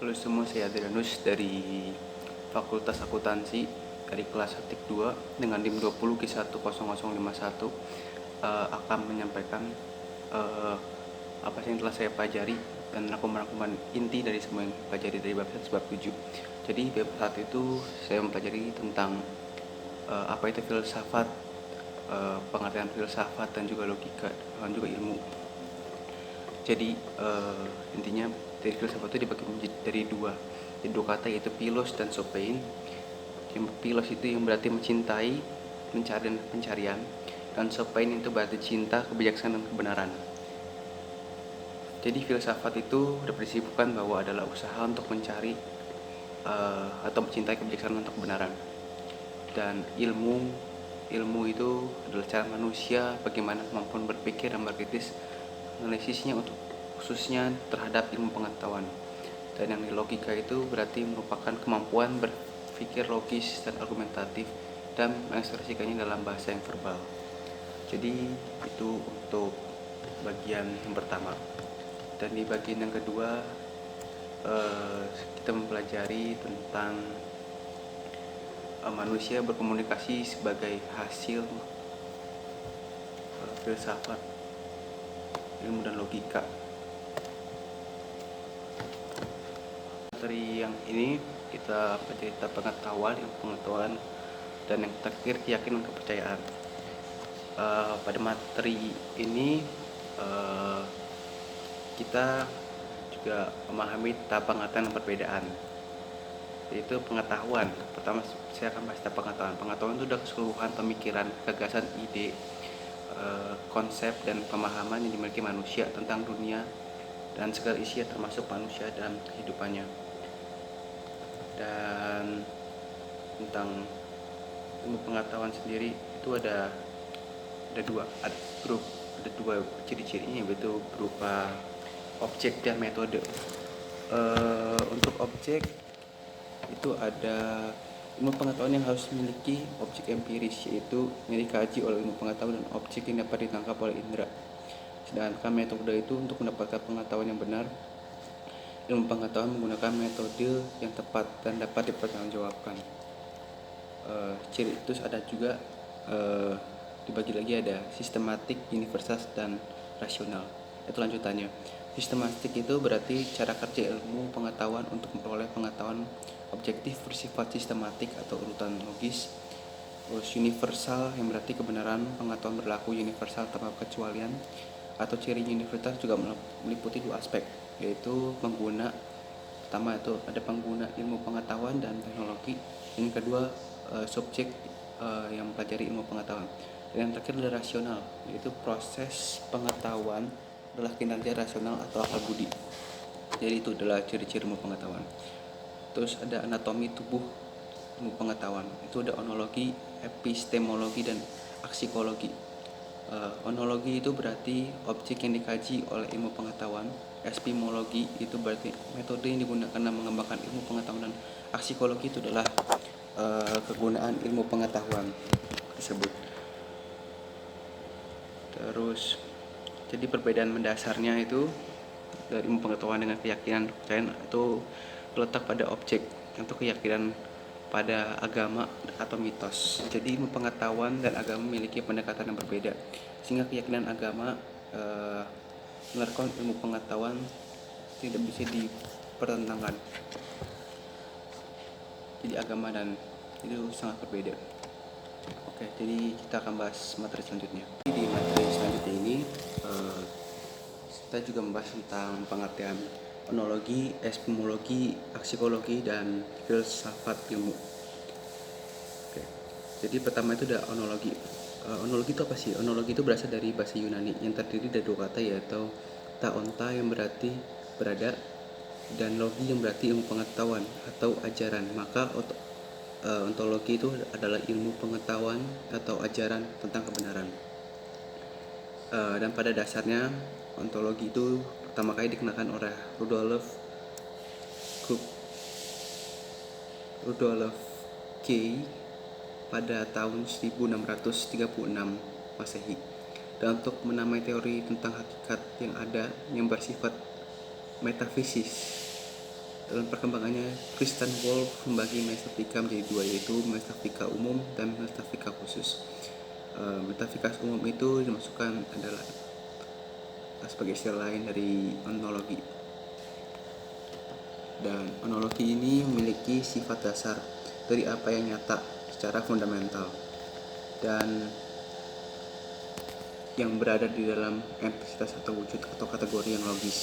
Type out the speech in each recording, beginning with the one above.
Halo semua, saya Adrianus dari Fakultas Akuntansi dari kelas Aktif 2 dengan NIM 20Q10051 akan menyampaikan eh, apa sih yang telah saya pelajari dan rangkuman-rangkuman inti dari semua yang pelajari dari bab 1 bab 7. Jadi bab 1 itu saya mempelajari tentang apa itu filsafat, pengertian filsafat dan juga logika dan juga ilmu. Jadi intinya dari filsafat itu dibagi menjadi dari dua kata, yaitu philos dan sopein. Yang philos itu yang berarti mencintai, mencari dan pencarian, dan sopein itu berarti cinta, kebijaksanaan, dan kebenaran. Jadi filsafat itu berprinsipkan bahwa adalah usaha untuk mencari atau mencintai kebijaksanaan atau kebenaran. Dan ilmu itu adalah cara manusia bagaimana kemampuan berpikir dan berkritis analisisnya untuk khususnya terhadap ilmu pengetahuan. Dan yang di logika itu berarti merupakan kemampuan berpikir logis dan argumentatif dan mengekspresikannya dalam bahasa yang verbal. Jadi itu untuk bagian yang pertama. Dan di bagian yang kedua kita mempelajari tentang manusia berkomunikasi sebagai hasil filsafat, ilmu dan logika. Materi yang ini kita pelajari tentang pengetahuan, dan yang terakhir keyakinan, kepercayaan. Pada materi ini kita juga memahami tentang pengertian perbedaan, yaitu pengetahuan. Pertama saya akan bahas tentang pengetahuan. Pengetahuan itu adalah keseluruhan pemikiran, gagasan, ide, konsep dan pemahaman yang dimiliki manusia tentang dunia dan segala isinya termasuk manusia dan kehidupannya. Dan tentang ilmu pengetahuan sendiri itu ada dua ciri-cirinya, yaitu berupa objek dan metode. Untuk objek itu ada ilmu pengetahuan yang harus memiliki objek empiris, yaitu yang dikaji oleh ilmu pengetahuan dan objek yang dapat ditangkap oleh indera. Sedangkan metode itu untuk mendapatkan pengetahuan yang benar, ilmu pengetahuan menggunakan metode yang tepat dan dapat dipertanggungjawabkan. Ciri itu ada juga dibagi lagi, ada sistematik, universal, dan rasional. Itu lanjutannya. Sistematik itu berarti cara kerja ilmu pengetahuan untuk memperoleh pengetahuan objektif bersifat sistematik atau urutan logis. Terus universal yang berarti kebenaran pengetahuan berlaku universal tanpa kecualian, atau ciri universal juga meliputi dua aspek, yaitu pengguna. Pertama itu ada pengguna ilmu pengetahuan dan teknologi. Yang kedua subjek yang mempelajari ilmu pengetahuan. Dan yang terakhir adalah rasional, yaitu proses pengetahuan adalah kinerja rasional atau akal budi. Jadi itu adalah ciri-ciri ilmu pengetahuan. Terus ada anatomi tubuh ilmu pengetahuan. Itu ada onologi, epistemologi, dan aksikologi. Onologi itu berarti objek yang dikaji oleh ilmu pengetahuan. Epistemologi itu berarti metode yang digunakan dalam mengembangkan ilmu pengetahuan. Dan aksikologi itu adalah kegunaan ilmu pengetahuan tersebut. Terus jadi perbedaan mendasarnya itu dari ilmu pengetahuan dengan keyakinan, kepercayaan itu terletak pada objek atau keyakinan pada agama atau mitos. Jadi ilmu pengetahuan dan agama memiliki pendekatan yang berbeda, sehingga keyakinan agama menerapkan ilmu pengetahuan tidak bisa dipertentangkan. Jadi agama dan itu sangat berbeda. Oke, jadi kita akan bahas materi selanjutnya. Di materi selanjutnya ini kita juga membahas tentang pengertian onologi, epistemologi, aksikologi, dan filsafat ilmu. Oke. Jadi pertama itu ada onologi. Onologi itu apa sih? Onologi itu berasal dari bahasa Yunani yang terdiri dari dua kata, yaitu taonta yang berarti berada dan logi yang berarti ilmu pengetahuan atau ajaran. Maka ontologi itu adalah ilmu pengetahuan atau ajaran tentang kebenaran. Dan pada dasarnya ontologi itu pertama kali dikenakan oleh Rudolf Kay pada tahun 1636 Masehi. Dan untuk menamai teori tentang hakikat yang ada yang bersifat metafisis, Dalam perkembangannya, Kristen Wolf membagi metafika menjadi dua, yaitu metafika umum dan metafika khusus. Metafika umum itu dimasukkan adalah sebagai istilah lain dari ontologi. Dan ontologi ini memiliki sifat dasar dari apa yang nyata secara fundamental dan yang berada di dalam entitas atau wujud atau kategori yang logis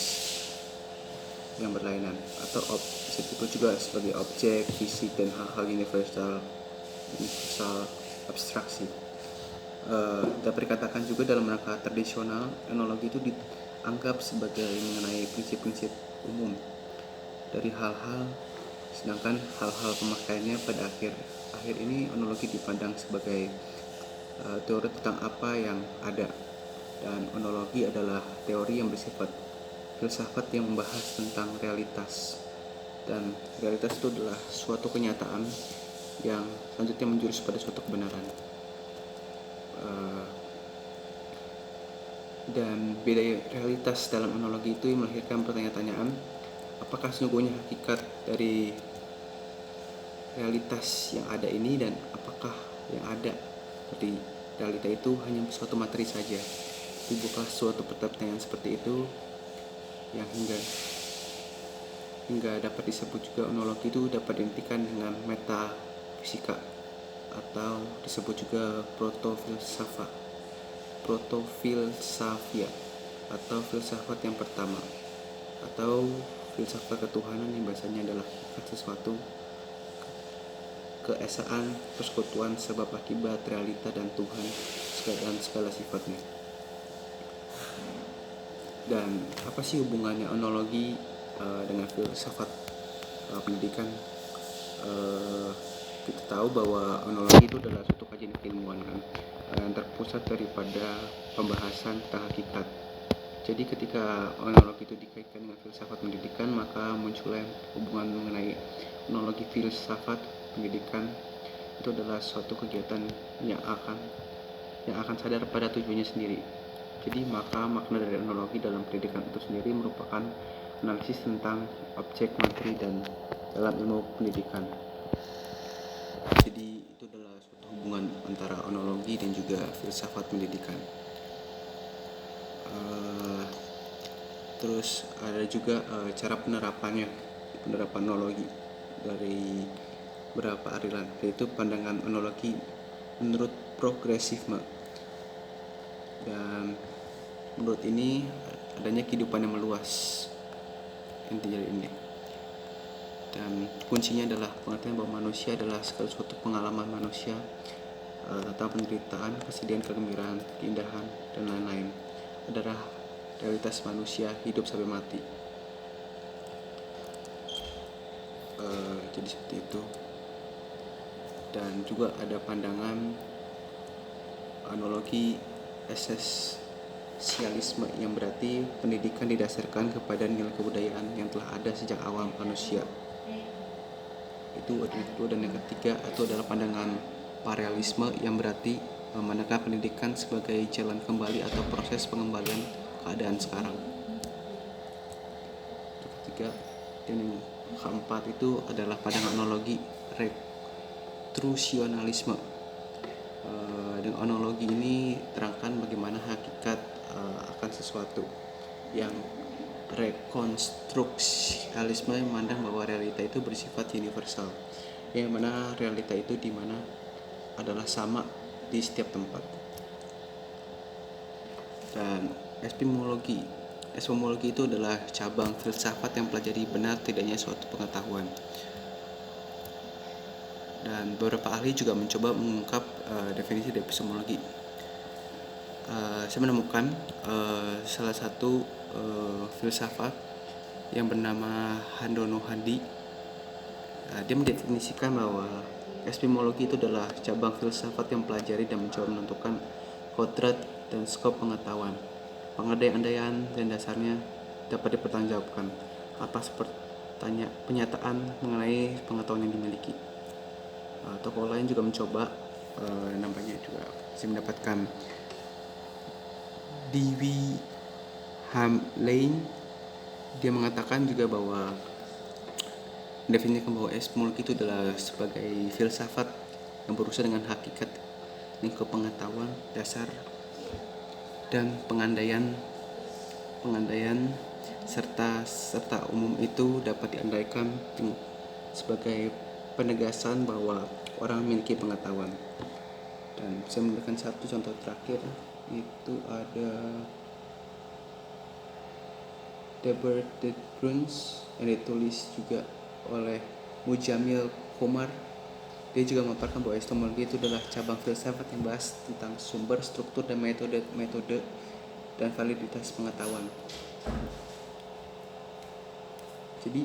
yang berlainan, atau disebut juga sebagai objek, fisik, dan hal-hal universal abstraksi. Dapat dikatakan juga dalam rangka tradisional, ontologi itu dianggap sebagai mengenai prinsip-prinsip umum dari hal-hal, sedangkan hal-hal pemakaiannya pada akhir ini ontologi dipandang sebagai teori tentang apa yang ada, dan ontologi adalah teori yang bersifat filsafat yang membahas tentang realitas, dan realitas itu adalah suatu kenyataan yang selanjutnya menjurus pada suatu kebenaran. Dan beda realitas dalam ontologi itu melahirkan pertanyaan, apakah sesungguhnya hakikat dari realitas yang ada ini, dan apakah yang ada dari realita itu hanya suatu materi saja? Bukankah suatu pertanyaan seperti itu yang hingga dapat disebut juga ontologi itu dapat dihentikan dengan metafisika, atau disebut juga protofilsafia atau filsafat yang pertama, atau filsafat ketuhanan yang biasanya adalah hakikat sesuatu, keesaan, persekutuan, sebab akibat, realita, dan Tuhan dan segala sifatnya. Dan apa sih hubungannya ontologi dengan filsafat pendidikan? Kita tahu bahwa ontologi itu adalah suatu kajian keilmuan kan, yang terpusat daripada pembahasan tentang hakikat. Jadi ketika ontologi itu dikaitkan dengan filsafat pendidikan, maka munculnya hubungan mengenai ontologi filsafat pendidikan. Itu adalah suatu kegiatan yang akan sadar pada tujuannya sendiri. Jadi maka makna dari ontologi dalam pendidikan itu sendiri merupakan analisis tentang objek, materi, dan dalam ilmu pendidikan. Jadi itu adalah suatu hubungan antara ontologi dan juga filsafat pendidikan. Terus ada juga cara penerapan ontologi dari beberapa aliran, yaitu pandangan ontologi menurut progresisme. Dan menurut ini adanya kehidupan yang meluas, intinya ini. Dan kuncinya adalah pengertian bahwa manusia adalah segala suatu pengalaman manusia tentang penderitaan, kesedihan, kegembiraan, keindahan, dan lain-lain adalah realitas manusia hidup sampai mati. Jadi seperti itu. Dan juga ada pandangan ontologi esensialisme, yang berarti pendidikan didasarkan kepada nilai kebudayaan yang telah ada sejak awal manusia. Itu yang kedua. Dan yang ketiga itu adalah pandangan parealisme, yang berarti memandangkan pendidikan sebagai jalan kembali atau proses pengembalian keadaan sekarang. Yang ketiga. Dan yang keempat itu adalah pandangan ontologi retrusionalisme. Dengan ontologi ini terangkan bagaimana hakikat akan sesuatu. Yang rekonstruksialisme memandang bahwa realita itu bersifat universal, yang mana realita itu dimana adalah sama di setiap tempat. Dan epistemologi itu adalah cabang filsafat yang pelajari benar tidaknya suatu pengetahuan. Dan beberapa ahli juga mencoba mengungkap definisi dari epistemologi. Saya menemukan salah satu filsafat yang bernama Handono Hadi. Dia mendefinisikan bahwa epistemologi itu adalah cabang filsafat yang mempelajari dan mencoba menentukan kodrat dan skop pengetahuan. Pengandaian dan dasarnya dapat dipertanggungjawabkan atas penyataan mengenai pengetahuan yang dimiliki. Tokoh lain juga mencoba, namanya juga saya mendapatkan Dewey Hamlin. Dia mengatakan juga bahwa mendefinisikan bahwa epistemologi itu adalah sebagai filsafat yang berurusan dengan hakikat, lingkup pengetahuan dasar, dan pengandaian serta umum itu dapat diandaikan sebagai penegasan bahwa orang memiliki pengetahuan. Dan saya memberikan satu contoh terakhir, itu ada The Bird That Prunes yang ditulis juga oleh Mujamil Komar. Dia juga memaparkan bahwa epistemologi itu adalah cabang filsafat yang bahas tentang sumber, struktur, dan metode dan validitas pengetahuan. Jadi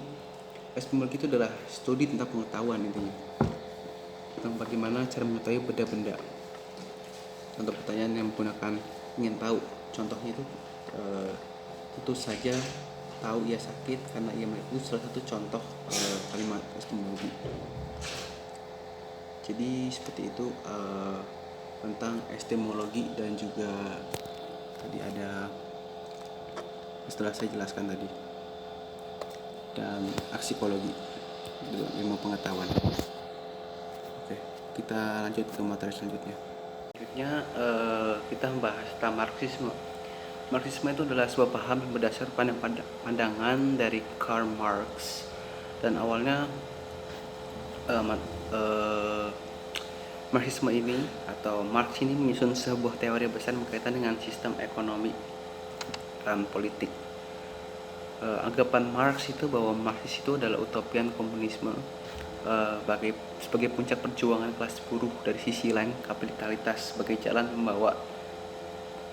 epistemologi itu adalah studi tentang pengetahuan intinya, tentang bagaimana cara mengetahui benda-benda. Untuk pertanyaan yang menggunakan ingin tahu, contohnya itu tentu saja tahu ia sakit karena ia melihat, itu salah satu contoh kalimat epistemologi. Jadi seperti itu tentang epistemologi, dan juga tadi ada setelah saya jelaskan tadi, dan aksikologi, ilmu pengetahuan. Oke, kita lanjut ke materi selanjutnya. Selanjutnya kita membahas tentang Marxisme. Marxisme itu adalah sebuah paham yang berdasar pada pandangan dari Karl Marx, dan awalnya Marxisme ini atau Marx ini menyusun sebuah teori besar berkaitan dengan sistem ekonomi dan politik. Anggapan Marx itu bahwa Marxis itu adalah utopian komunisme sebagai puncak perjuangan kelas buruh. Dari sisi lain, kapitalitas sebagai jalan membawa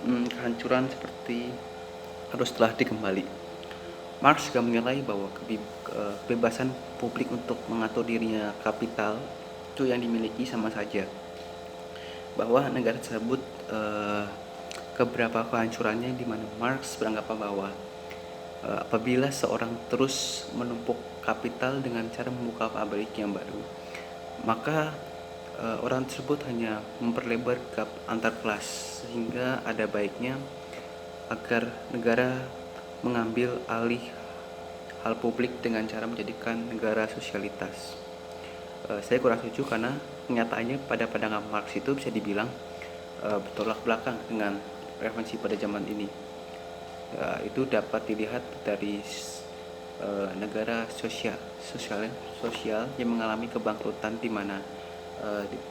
kehancuran seperti harus telah dikembali. Marx juga menilai bahwa kebebasan publik untuk mengatur dirinya kapital itu yang dimiliki sama saja, bahwa negara tersebut keberapa kehancurannya, di mana Marx beranggapan bahwa apabila seorang terus menumpuk kapital dengan cara membuka pabrik yang baru, maka orang tersebut hanya memperlebar gap antar kelas, sehingga ada baiknya agar negara mengambil alih hal publik dengan cara menjadikan negara sosialitas. Saya kurang setuju karena kenyataannya pada pandangan Marx itu bisa dibilang bertolak belakang dengan referensi pada zaman ini. Itu dapat dilihat dari negara sosial yang mengalami kebangkrutan, di mana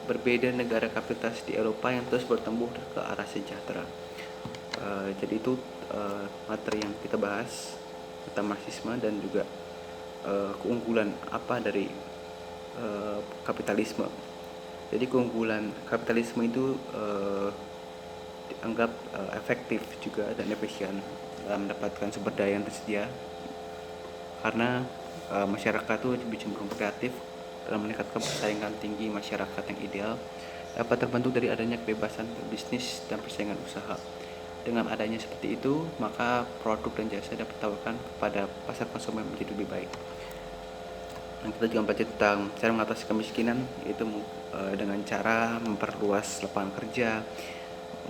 berbeda negara kapitalitas di Eropa yang terus bertumbuh ke arah sejahtera. Jadi itu materi yang kita bahas tentang Marxisme, dan juga keunggulan apa dari kapitalisme. Jadi keunggulan kapitalisme itu dianggap efektif juga dan efisien dalam mendapatkan sumber daya yang tersedia, karena masyarakat itu lebih cenderung kreatif dalam meningkatkan persaingan tinggi. Masyarakat yang ideal dapat terbentuk dari adanya kebebasan berbisnis dan persaingan usaha. Dengan adanya seperti itu, maka produk dan jasa dapat ditawarkan kepada pasar konsumen menjadi lebih baik. Dan kita juga belajar tentang cara mengatasi kemiskinan, yaitu dengan cara memperluas lapangan kerja,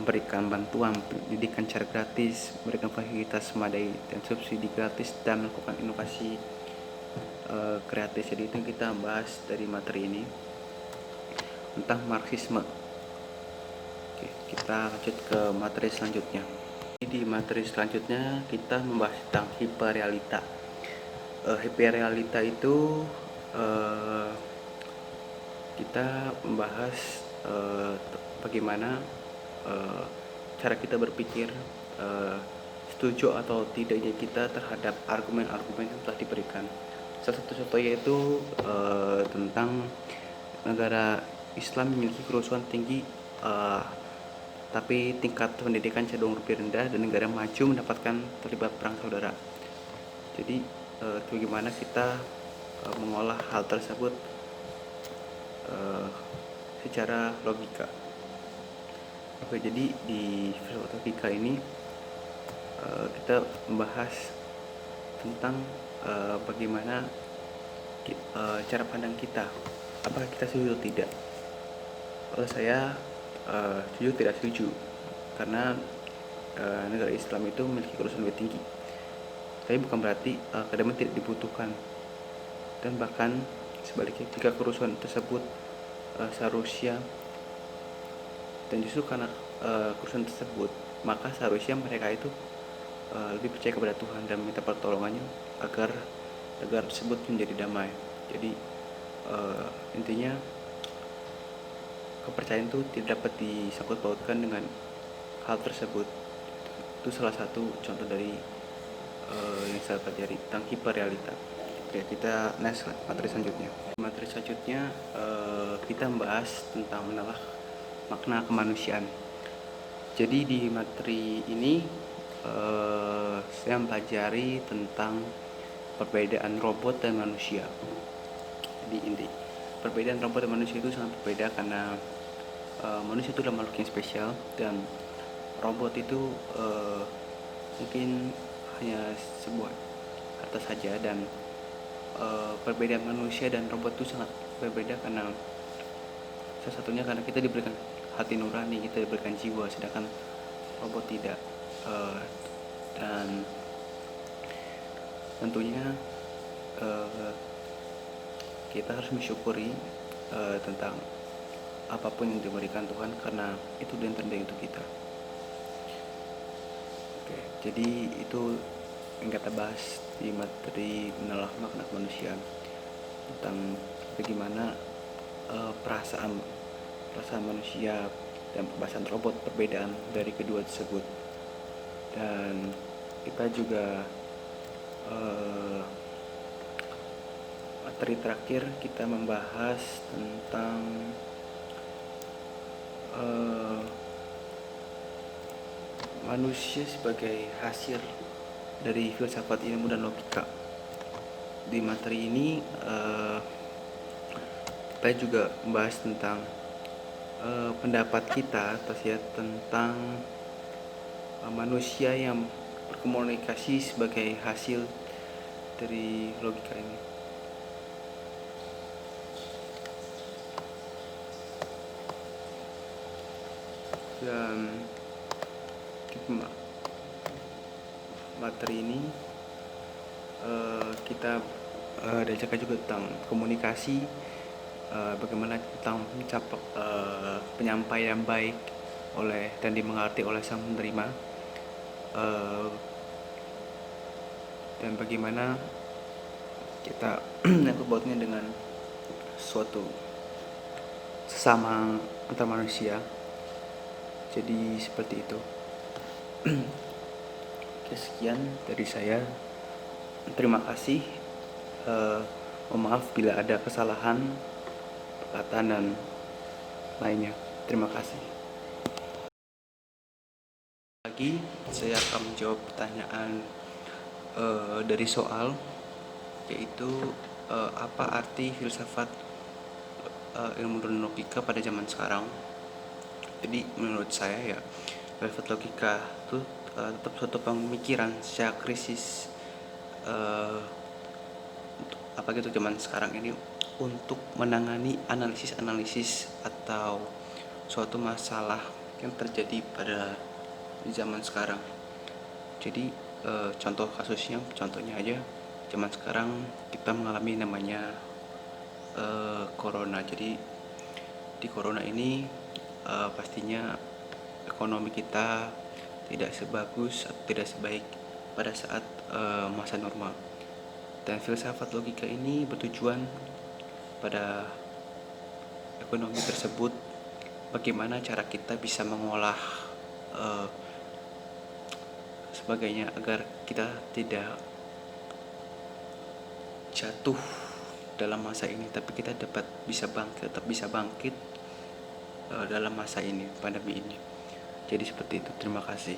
memberikan bantuan pendidikan secara gratis, memberikan fasilitas memadai dan subsidi gratis, dan melakukan inovasi kreatif. Jadi itu kita bahas dari materi ini tentang Marxisme. Oke, kita lanjut ke materi selanjutnya. Di materi selanjutnya kita membahas tentang hiperrealita. Hiperrealita itu kita membahas bagaimana cara kita berpikir, setuju atau tidaknya kita terhadap argumen-argumen yang telah diberikan. Salah satu contohnya yaitu tentang negara Islam memiliki kerusuhan tinggi, tapi tingkat pendidikan cenderung lebih rendah, dan negara maju mendapatkan terlibat perang saudara. Jadi bagaimana kita mengolah hal tersebut secara logika. Oke, jadi di filsafat logika ini kita membahas tentang bagaimana cara pandang kita, apakah kita setuju atau tidak. Kalau saya setuju tidak setuju, karena negara Islam itu memiliki kerusuhan lebih tinggi, tapi bukan berarti keadaban tidak dibutuhkan. Dan bahkan sebaliknya, jika kerusuhan tersebut seharusnya, dan justru karena kerusuhan tersebut, maka seharusnya mereka itu lebih percaya kepada Tuhan dan minta pertolongannya agar negara tersebut menjadi damai. Jadi intinya, kepercayaan itu tidak dapat disangkut pautkan dengan hal tersebut. Itu salah satu contoh dari yang saya pelajari tentang hiperrealita. Oke, kita next materi selanjutnya. Materi selanjutnya kita membahas tentang menelaah makna kemanusiaan. Jadi di materi ini saya mempelajari tentang perbedaan robot dan manusia. Jadi inti perbedaan robot dan manusia itu sangat berbeda, karena manusia itu adalah makhluk yang spesial dan robot itu mungkin hanya sebuah kata saja. Dan perbedaan manusia dan robot itu sangat berbeda, karena salah satunya karena kita diberikan hati nurani, kita diberikan jiwa, sedangkan robot tidak. Dan tentunya kita harus mensyukuri tentang apapun yang diberikan Tuhan, karena itu yang terbaik untuk kita. Oke, jadi itu yang kita bahas di materi menelaah makna kemanusiaan, tentang bagaimana perasaan manusia dan perasaan robot, perbedaan dari kedua tersebut. Dan kita juga materi terakhir kita membahas tentang manusia sebagai hasil dari filsafat ilmu dan logika. Di materi ini kita juga membahas tentang pendapat kita tentang manusia yang berkomunikasi sebagai hasil dari logika ini. Dan materi ini kita diajarkan juga tentang komunikasi, bagaimana tentang mencapai penyampaian baik oleh dan dimengerti oleh sang penerima, dan bagaimana kita menyangkut pautnya dengan suatu sesama antar manusia. Jadi seperti itu. Oke, sekian dari saya. Terima kasih. Mohon maaf bila ada kesalahan perkataan dan lainnya. Terima kasih. Lagi saya akan menjawab pertanyaan dari soal, yaitu apa arti filsafat ilmu dan logika pada zaman sekarang. Jadi menurut saya ya, filsafat logika itu tetap suatu pemikiran secara krisis, apalagi untuk zaman sekarang ini, untuk menangani analisis atau suatu masalah yang terjadi pada zaman sekarang. Jadi contohnya aja, zaman sekarang kita mengalami namanya corona. Jadi di corona ini pastinya ekonomi kita tidak sebagus atau tidak sebaik pada saat masa normal. Dan filsafat logika ini bertujuan pada ekonomi tersebut, bagaimana cara kita bisa mengolah sebagainya agar kita tidak jatuh dalam masa ini, tapi kita tetap bisa bangkit dalam masa ini, pandemi ini. Jadi seperti itu. Terima kasih.